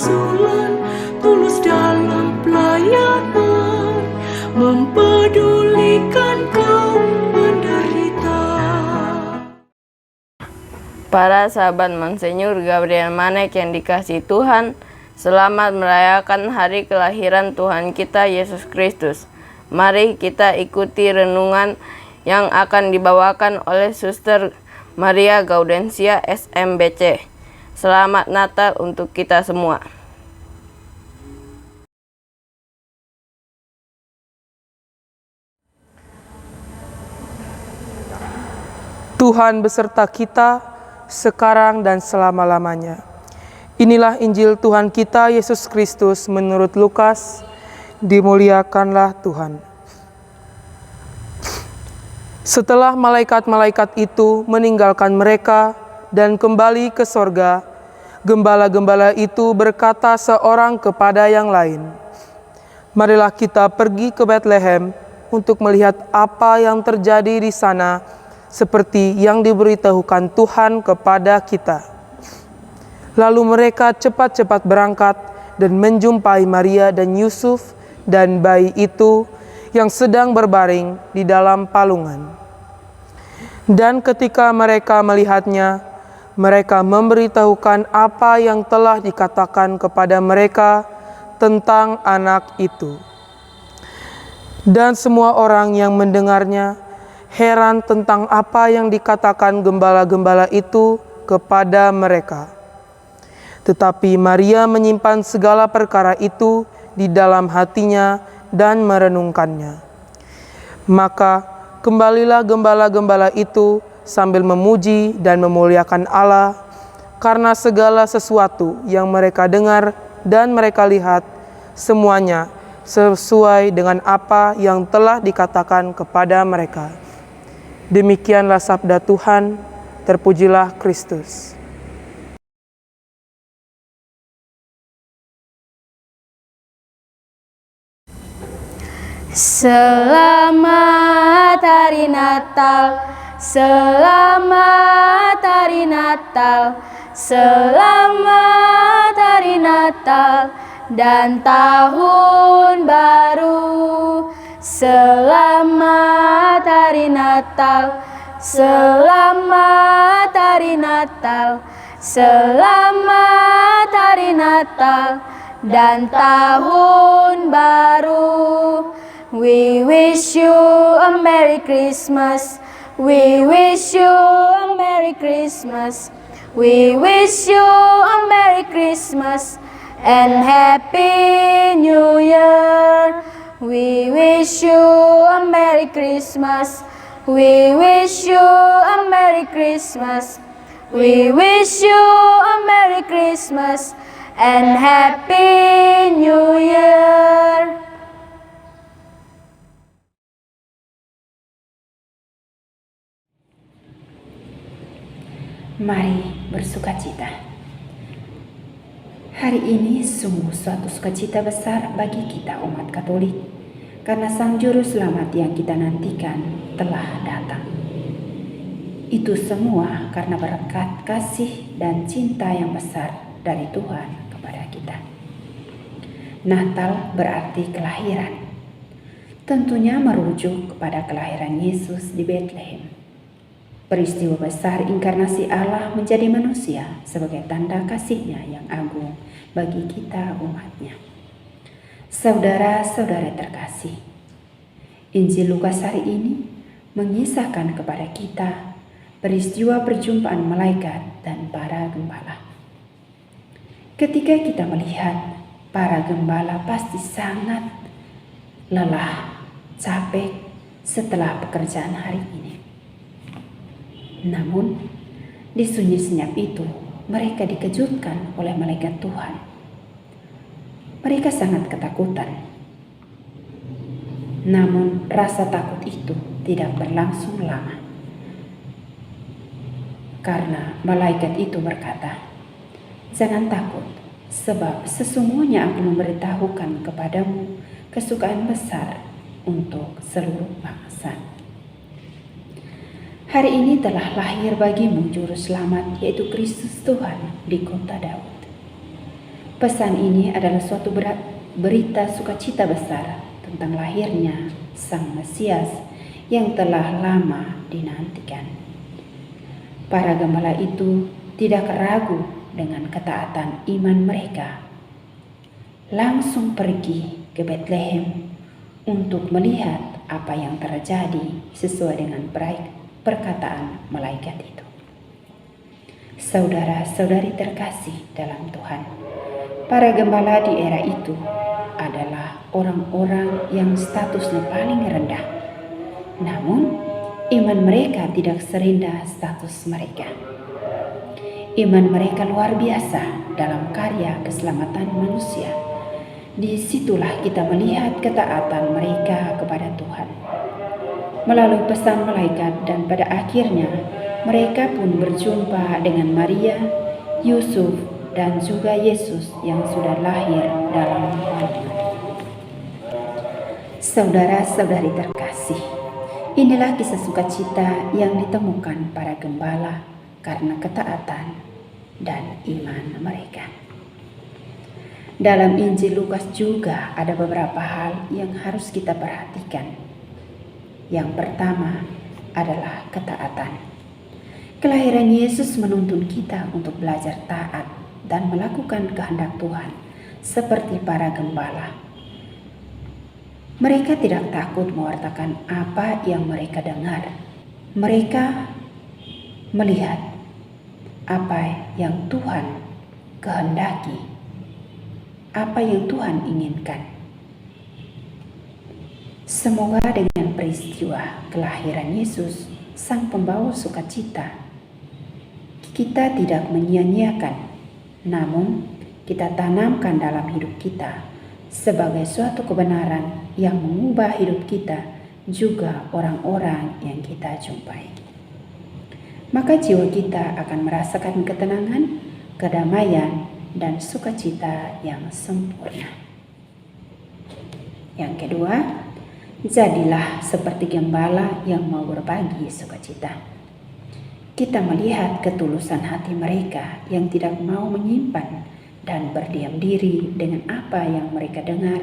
rasulan, tulus dalam pelayanan, mempedulikan kaum menderita. Para sahabat Monsenyur Gabriel Manek yang dikasihi Tuhan, selamat merayakan hari kelahiran Tuhan kita Yesus Kristus. Mari kita ikuti renungan yang akan dibawakan oleh Suster Maria Gaudensia SMBC. Selamat Natal untuk kita semua. Tuhan beserta kita sekarang dan selama-lamanya. Inilah Injil Tuhan kita Yesus Kristus menurut Lukas. Dimuliakanlah Tuhan. Setelah malaikat-malaikat itu meninggalkan mereka dan kembali ke sorga, gembala-gembala itu berkata seorang kepada yang lain, "Marilah kita pergi ke Betlehem untuk melihat apa yang terjadi di sana, seperti yang diberitahukan Tuhan kepada kita." Lalu mereka cepat-cepat berangkat dan menjumpai Maria dan Yusuf dan bayi itu yang sedang berbaring di dalam palungan. Dan ketika mereka melihatnya, mereka memberitahukan apa yang telah dikatakan kepada mereka tentang anak itu. Dan semua orang yang mendengarnya heran tentang apa yang dikatakan gembala-gembala itu kepada mereka. Tetapi Maria menyimpan segala perkara itu di dalam hatinya dan merenungkannya. Maka kembalilah gembala-gembala itu sambil memuji dan memuliakan Allah karena segala sesuatu yang mereka dengar dan mereka lihat, semuanya sesuai dengan apa yang telah dikatakan kepada mereka. Demikianlah sabda Tuhan, terpujilah Kristus. Selamat hari Natal, selamat hari Natal, selamat hari Natal dan tahun baru. Selamat hari Natal, selamat hari Natal, selamat hari Natal dan tahun baru. We wish you a Merry Christmas. We wish you a Merry Christmas. We wish you a Merry Christmas and Happy New Year. We wish you a Merry Christmas. We wish you a Merry Christmas. We wish you a Merry Christmas and Happy New Year. Mari bersukacita. Hari ini sungguh suatu sukacita besar bagi kita umat Katolik, karena Sang Juru Selamat yang kita nantikan telah datang. Itu semua karena berkat kasih dan cinta yang besar dari Tuhan kepada kita. Natal berarti kelahiran. Tentunya merujuk kepada kelahiran Yesus di Betlehem. Peristiwa besar inkarnasi Allah menjadi manusia sebagai tanda kasih-Nya yang agung bagi kita umat-Nya. Saudara-saudara terkasih, Injil Lukas hari ini mengisahkan kepada kita peristiwa perjumpaan malaikat dan para gembala. Ketika kita melihat para gembala pasti sangat lelah, capek setelah pekerjaan hari ini. Namun, di sunyi senyap itu, mereka dikejutkan oleh malaikat Tuhan. Mereka sangat ketakutan. Namun, rasa takut itu tidak berlangsung lama. Karena malaikat itu berkata, "Jangan takut, sebab sesungguhnya aku memberitahukan kepadamu kesukaan besar untuk seluruh bangsa. Hari ini telah lahir bagimu Juru Selamat, yaitu Kristus Tuhan di kota Daud. Pesan ini adalah suatu berita sukacita besar tentang lahirnya Sang Mesias yang telah lama dinantikan. Para gembala itu tidak ragu dengan ketaatan iman mereka. Langsung pergi ke Betlehem untuk melihat apa yang terjadi sesuai dengan perkataan malaikat itu. Saudara-saudari terkasih dalam Tuhan, para gembala di era itu adalah orang-orang yang statusnya paling rendah. Namun, iman mereka tidak serendah status mereka. Iman mereka luar biasa dalam karya keselamatan manusia. Disitulah kita melihat ketaatan mereka kepada Tuhan melalui pesan malaikat, dan pada akhirnya mereka pun berjumpa dengan Maria, Yusuf, dan juga Yesus yang sudah lahir dalam kandungan. Saudara-saudari terkasih, inilah kisah sukacita yang ditemukan para gembala karena ketaatan dan iman mereka. Dalam Injil Lukas juga ada beberapa hal yang harus kita perhatikan. Yang pertama adalah ketaatan. Kelahiran Yesus menuntun kita untuk belajar taat dan melakukan kehendak Tuhan seperti para gembala. Mereka tidak takut mewartakan apa yang mereka dengar. Mereka melihat apa yang Tuhan kehendaki, apa yang Tuhan inginkan. Semoga dengan peristiwa kelahiran Yesus, Sang Pembawa sukacita, kita tidak menyia-nyiakan, namun kita tanamkan dalam hidup kita sebagai suatu kebenaran yang mengubah hidup kita, juga orang-orang yang kita jumpai. Maka jiwa kita akan merasakan ketenangan, kedamaian, dan sukacita yang sempurna. Yang kedua, jadilah seperti gembala yang mau berbagi sukacita. Kita melihat ketulusan hati mereka yang tidak mau menyimpan dan berdiam diri dengan apa yang mereka dengar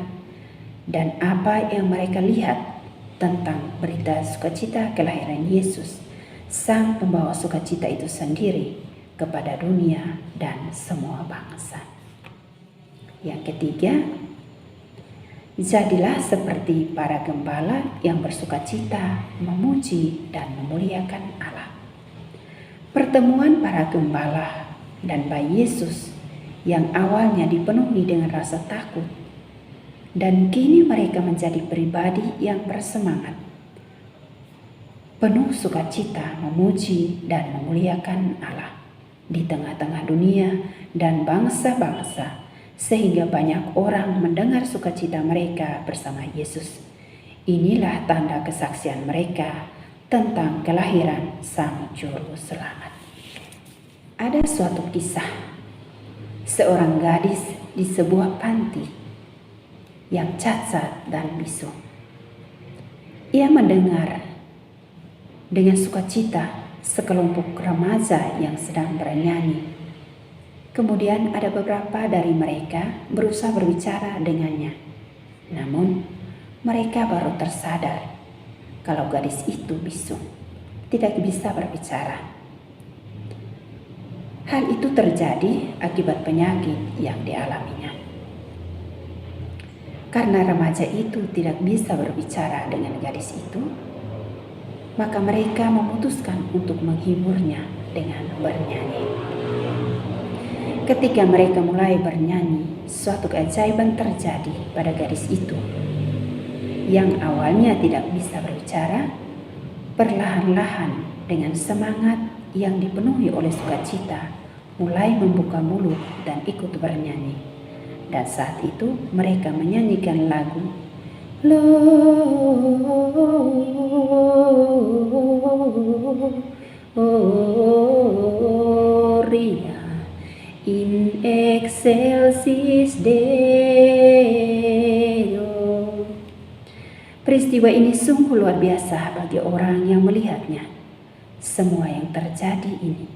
dan apa yang mereka lihat tentang berita sukacita kelahiran Yesus, Sang Pembawa sukacita itu sendiri, kepada dunia dan semua bangsa. Yang ketiga, jadilah seperti para gembala yang bersukacita, memuji dan memuliakan Allah. Pertemuan para gembala dan bayi Yesus yang awalnya dipenuhi dengan rasa takut, dan kini mereka menjadi pribadi yang bersemangat, penuh sukacita, memuji dan memuliakan Allah di tengah-tengah dunia dan bangsa-bangsa, sehingga banyak orang mendengar sukacita mereka bersama Yesus. Inilah tanda kesaksian mereka tentang kelahiran Sang Juru Selamat. Ada suatu kisah seorang gadis di sebuah panti yang cacat dan bisu. Ia mendengar dengan sukacita sekelompok remaja yang sedang bernyanyi. Kemudian ada beberapa dari mereka berusaha berbicara dengannya. Namun mereka baru tersadar kalau gadis itu bisu, tidak bisa berbicara. Hal itu terjadi akibat penyakit yang dialaminya. Karena remaja itu tidak bisa berbicara dengan gadis itu, maka mereka memutuskan untuk menghiburnya dengan bernyanyi. Ketika mereka mulai bernyanyi, suatu keajaiban terjadi pada gadis itu. Yang awalnya tidak bisa berbicara, perlahan-lahan dengan semangat yang dipenuhi oleh sukacita, mulai membuka mulut dan ikut bernyanyi. Dan saat itu mereka menyanyikan lagu Gloria in excelsis Deo. Peristiwa ini sungguh luar biasa bagi orang yang melihatnya. Semua yang terjadi ini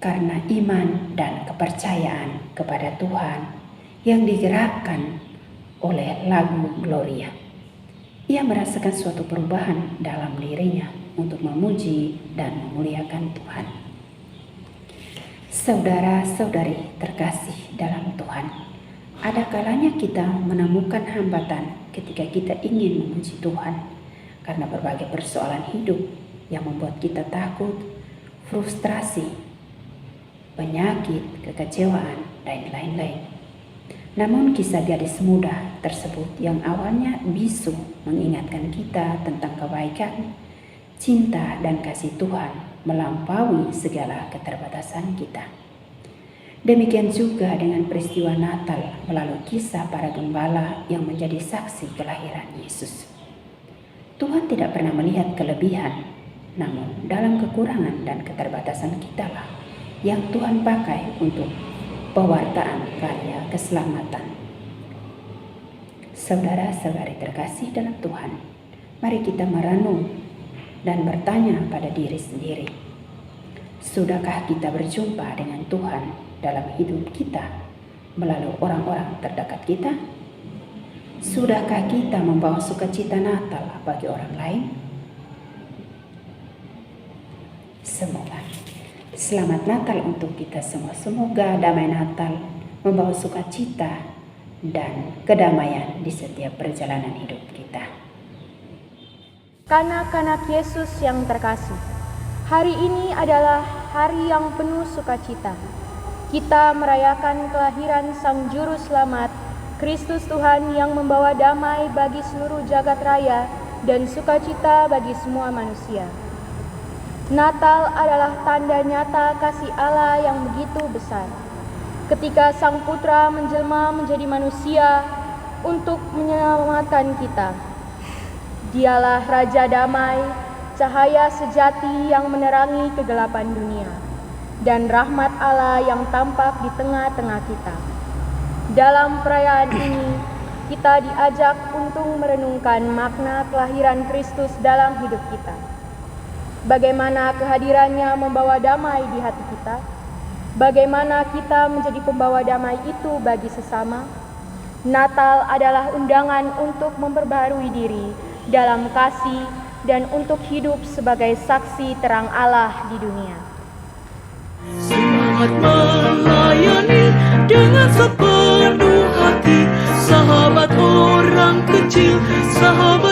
karena iman dan kepercayaan kepada Tuhan yang digerakkan oleh lagu Gloria. Ia merasakan suatu perubahan dalam dirinya untuk memuji dan memuliakan Tuhan. Saudara-saudari terkasih dalam Tuhan, ada kalanya kita menemukan hambatan ketika kita ingin memuji Tuhan karena berbagai persoalan hidup yang membuat kita takut, frustrasi, penyakit, kekecewaan, dan lain-lain. Namun kisah gadis muda tersebut yang awalnya bisu mengingatkan kita tentang kebaikan, cinta, dan kasih Tuhan melampaui segala keterbatasan kita. Demikian juga dengan peristiwa Natal melalui kisah para gembala yang menjadi saksi kelahiran Yesus. Tuhan tidak pernah melihat kelebihan, namun dalam kekurangan dan keterbatasan kitalah yang Tuhan pakai untuk pewartaan karya keselamatan. Saudara-saudari terkasih dalam Tuhan, mari kita merenung dan bertanya pada diri sendiri, sudahkah kita berjumpa dengan Tuhan dalam hidup kita melalui orang-orang terdekat kita? Sudahkah kita membawa sukacita Natal bagi orang lain? Semoga. Selamat Natal untuk kita semua. Semoga damai Natal membawa sukacita dan kedamaian di setiap perjalanan hidup kita. Kanak-kanak Yesus yang terkasih, hari ini adalah hari yang penuh sukacita. Kita merayakan kelahiran Sang Juru Selamat, Kristus Tuhan yang membawa damai bagi seluruh jagat raya dan sukacita bagi semua manusia. Natal adalah tanda nyata kasih Allah yang begitu besar. Ketika Sang Putra menjelma menjadi manusia untuk menyelamatkan kita. Dialah Raja Damai, cahaya sejati yang menerangi kegelapan dunia, dan rahmat Allah yang tampak di tengah-tengah kita. Dalam perayaan ini, kita diajak untuk merenungkan makna kelahiran Kristus dalam hidup kita. Bagaimana kehadirannya membawa damai di hati kita? Bagaimana kita menjadi pembawa damai itu bagi sesama? Natal adalah undangan untuk memperbarui diri dalam kasih dan untuk hidup sebagai saksi terang Allah di dunia. Semangat melayani dengan sepenuh hati, sahabat orang kecil, sahabat